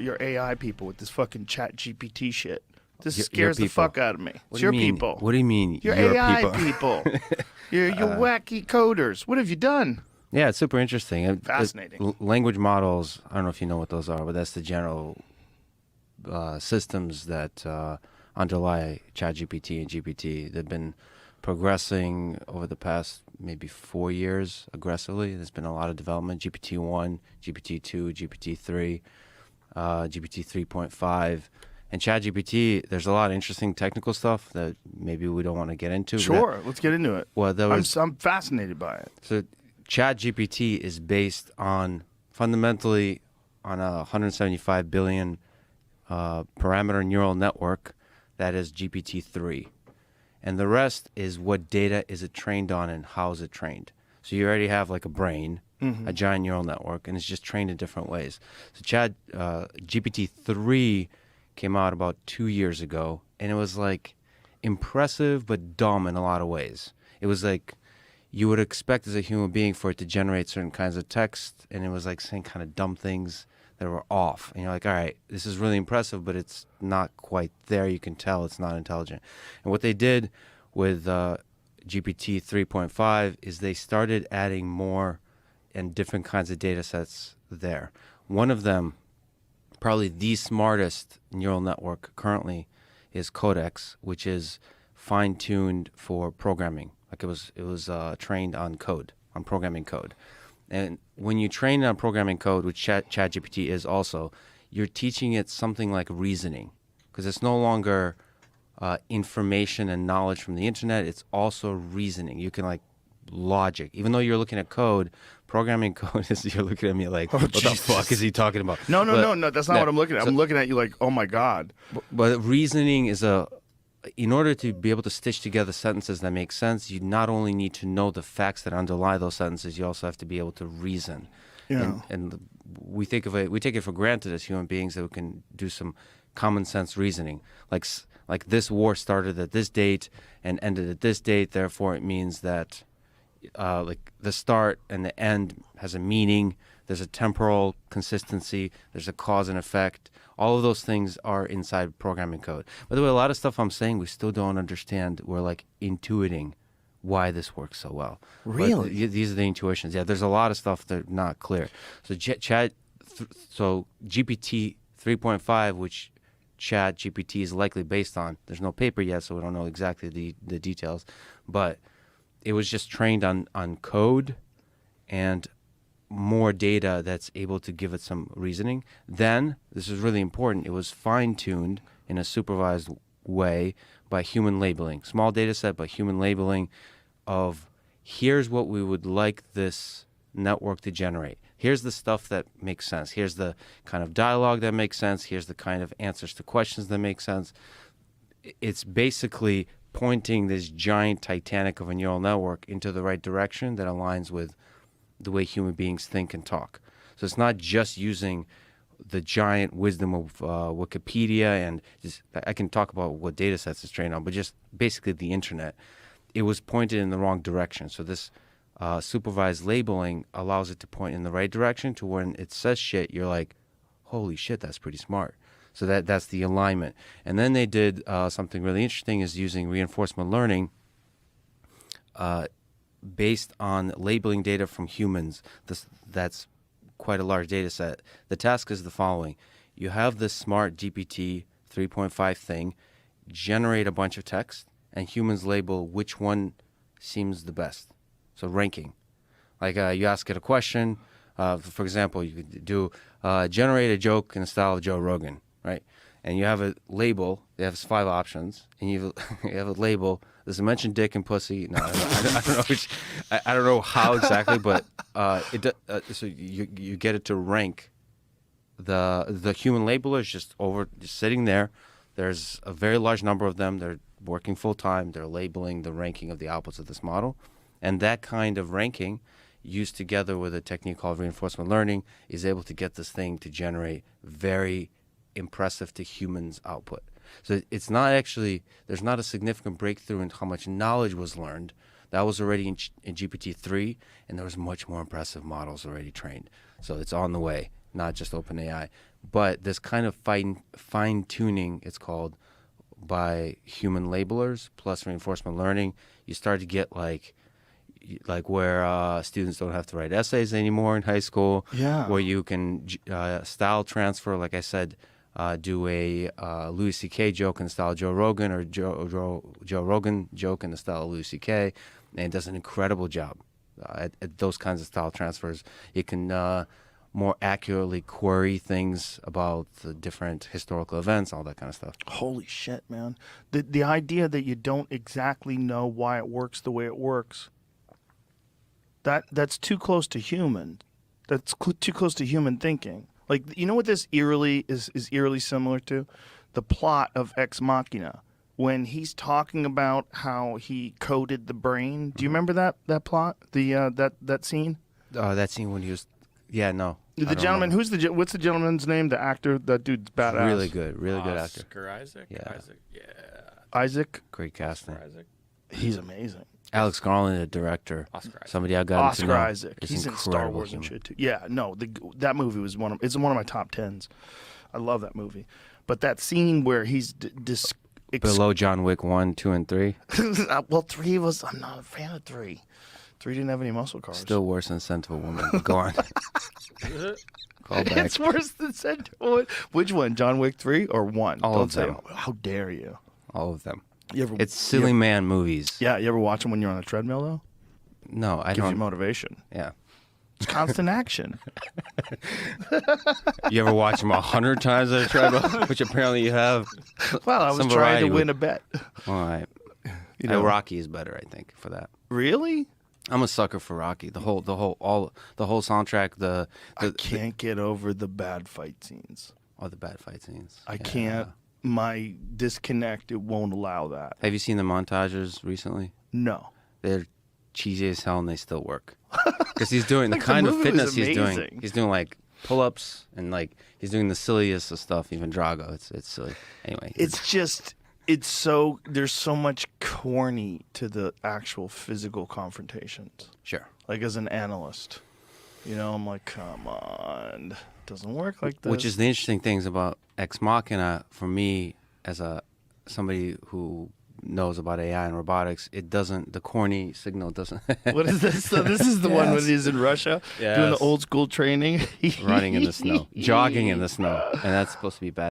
your AI people with this fucking ChatGPT shit. This Your scares the people. fuck out of me. What It's do your you mean? people. What do you mean? Your your AI people. Your wacky coders. What have you done? Yeah, it's super interesting. Fascinating. Language models, I don't know if you know what those are, but that's the general systems that underlie ChatGPT and GPT. They've been progressing over the past maybe 4 years aggressively. There's been a lot of development. GPT-1, GPT-2, GPT-3, GPT 3.5. And ChatGPT, there's a lot of interesting technical stuff that maybe we don't want to get into. Sure, let's get into it. Well, I'm fascinated by it. So ChatGPT is based on fundamentally on a 175 billion parameter neural network that is GPT-3. And the rest is what data is it trained on and how is it trained. So you already have like a brain, a giant neural network, and it's just trained in different ways. So GPT-3 came out about 2 years ago, and it was like impressive but dumb in a lot of ways. It was like you would expect as a human being for it to generate certain kinds of text, and it was like saying kind of dumb things that were off. And you're like, all right, this is really impressive, but it's not quite there. You can tell it's not intelligent. And what they did with GPT 3.5 is they started adding more and different kinds of data sets there. One of them, probably the smartest neural network currently, is Codex, which is fine-tuned for programming. Like it was trained on code, on programming code. And when you train it on programming code, which ChatGPT is also, you're teaching it something like reasoning, because it's no longer information and knowledge from the internet. It's also reasoning. You can like logic. Even though you're looking at code, programming code is, you're looking at me like, what the fuck is he talking about? No, that's not what I'm looking at. I'm looking at you like, oh my God. But reasoning is in order to be able to stitch together sentences that make sense, you not only need to know the facts that underlie those sentences, you also have to be able to reason. Yeah. And we take it for granted as human beings that we can do some common sense reasoning. Like this war started at this date and ended at this date, therefore it means that like the start and the end has a meaning. There's a temporal consistency. There's a cause and effect. All of those things are inside programming code. By the way, a lot of stuff I'm saying we still don't understand. We're like intuiting why this works so well. Really? But these are the intuitions. Yeah, there's a lot of stuff that's not clear. So so GPT 3.5, which ChatGPT is likely based on. There's no paper yet, so we don't know exactly the details. But it was just trained on code and more data that's able to give it some reasoning. Then, this is really important, it was fine-tuned in a supervised way by human labeling. Small data set, but human labeling of here's what we would like this network to generate. Here's the stuff that makes sense. Here's the kind of dialogue that makes sense. Here's the kind of answers to questions that make sense. It's basically pointing this giant Titanic of a neural network into the right direction that aligns with the way human beings think and talk. So it's not just using the giant wisdom of Wikipedia and just, I can talk about what data sets it's trained on, but just basically the internet. It was pointed in the wrong direction. So this supervised labeling allows it to point in the right direction to when it says shit, you're like, holy shit, that's pretty smart. So that's the alignment. And then they did something really interesting is using reinforcement learning based on labeling data from humans. That's quite a large data set. The task is the following. You have this smart GPT 3.5 thing, generate a bunch of text, and humans label which one seems the best. So ranking. Like you ask it a question. For example, you could do generate a joke in the style of Joe Rogan, right? And you have a label. It has 5 options, and you have a label. Does it mention dick and pussy? No, I don't know which. I don't know how exactly, but so you get it to rank. The human labeler is just sitting there. There's a very large number of them. They're working full time. They're labeling the ranking of the outputs of this model, and that kind of ranking, used together with a technique called reinforcement learning, is able to get this thing to generate very impressive to humans output. So it's not actually, there's not a significant breakthrough in how much knowledge was learned. That was already in GPT-3, and there was much more impressive models already trained. So it's on the way, not just OpenAI. but this kind of fine tuning, it's called, by human labelers plus reinforcement learning, you start to get like where students don't have to write essays anymore in high school. Yeah. Where you can style transfer, like I said, do a Louis C.K. joke in the style of Joe Rogan, or Joe Rogan joke in the style of Louis C.K., and it does an incredible job at those kinds of style transfers. It can more accurately query things about the different historical events, all that kind of stuff. Holy shit, man. The idea that you don't exactly know why it works the way it works, that's too close to human. That's too close to human thinking. Like, you know what this is eerily similar to? The plot of Ex-MACHINA. When he's talking about how he coded the brain. Do you remember that plot? That scene? That scene when he was... Yeah, no. The gentleman, what's the gentleman's name? The actor? That dude's badass. Really good actor. Oscar Isaac? Yeah. Isaac, yeah. Isaac? Great casting. Oscar Isaac. He's amazing. Alex Garland, the director. Oscar Isaac. Somebody I got to know. Oscar Isaac. Is He's in Star Wars and shit too. Yeah, no, that movie was one of my top 10s. I love that movie. But that scene where he's below John Wick 1, 2, and 3. Well, 3 was... I'm not a fan of 3. 3 didn't have any muscle cars. Still worse than Scent of a Woman. Go on. Call back. It's worse than Scent of a Woman. Which one? John Wick 3 or 1? All Don't of say them. How dare you? All of them. You ever, It's silly man movies. Yeah, you ever watch them when you're on a treadmill, though? No, I Gives you don't. motivation. Yeah. It's constant action. You ever watch them 100 times on a treadmill, which apparently you have. Well, I was Some trying variety to win a bet. All right. You know. Rocky is better, I think, for that. Really? I'm a sucker for Rocky. The whole soundtrack. I can't get over the bad fight scenes. All the bad fight scenes. I Yeah. can't. My disconnect, it won't allow that. Have you seen the montages recently? No. They're cheesy as hell and they still work. Because he's doing Like, the the kind of movie was fitness he's doing. amazing. He's doing like pull-ups and like he's doing the silliest of stuff. Even Drago, it's silly. Anyway, It's so, there's so much corny to the actual physical confrontations. sure. Like, as an analyst, you know, I'm like, come on, doesn't work like this. Which is the interesting things about Ex-MACHINA for me as somebody who knows about AI and robotics. It doesn't, the corny signal doesn't. What is this? So this is the one when he's in Russia doing the Yes. old school training. Running in the snow, jogging in the snow, and that's supposed to be bad.